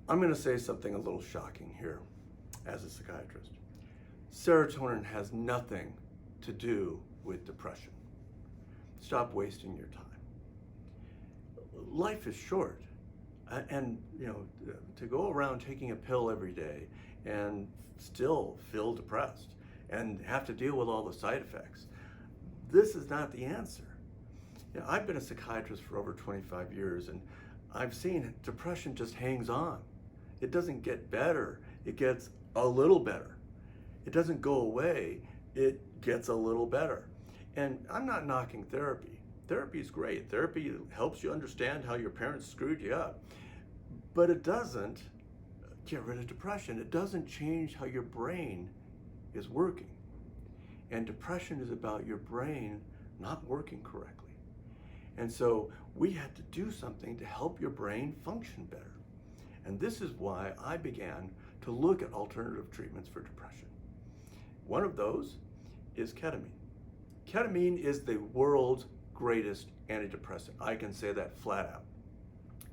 I'm going to say something a little shocking here as a psychiatrist. Serotonin has nothing to do with depression. Stop wasting your time. Life is short. And to go around taking a pill every day and still feel depressed and have to deal with all the side effects, this is not the answer. I've been a psychiatrist for over 25 years, and I've seen depression just hangs on. It doesn't get better, it gets a little better. It doesn't go away, it gets a little better. And I'm not knocking therapy. Therapy is great. Therapy helps you understand how your parents screwed you up. But it doesn't get rid of depression. It doesn't change how your brain is working. And depression is about your brain not working correctly. And so we had to do something to help your brain function better. And this is why I began to look at alternative treatments for depression. One of those is ketamine. Ketamine is the world's greatest antidepressant. I can say that flat out.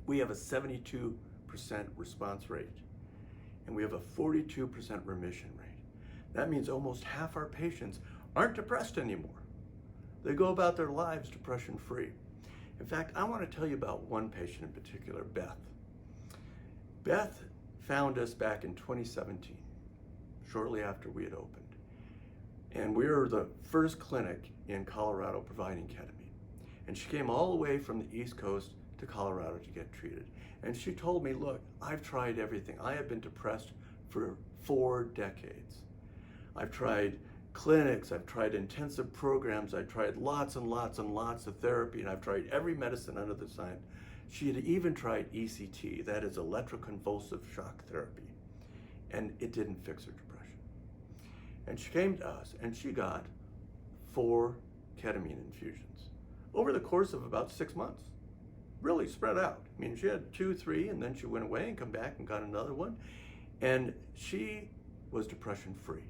We have a 72% response rate, and we have a 42% remission rate. That means almost half our patients aren't depressed anymore. They go about their lives depression-free. In fact, I want to tell you about one patient in particular, Beth. Beth found us back in 2017, shortly after we had opened. And we were the first clinic in Colorado providing ketamine. And she came all the way from the East Coast to Colorado to get treated. And she told me, look, I've tried everything. I have been depressed for 4 decades. I've tried clinics, I've tried intensive programs, I've tried lots and lots and lots of therapy, and I've tried every medicine under the sun. She had even tried ECT, that is electroconvulsive shock therapy, and it didn't fix her depression. And she came to us and she got 4 ketamine infusions over the course of about 6 months, really spread out. I mean, she had 2, 3, and then she went away and come back and got another one, and she was depression free.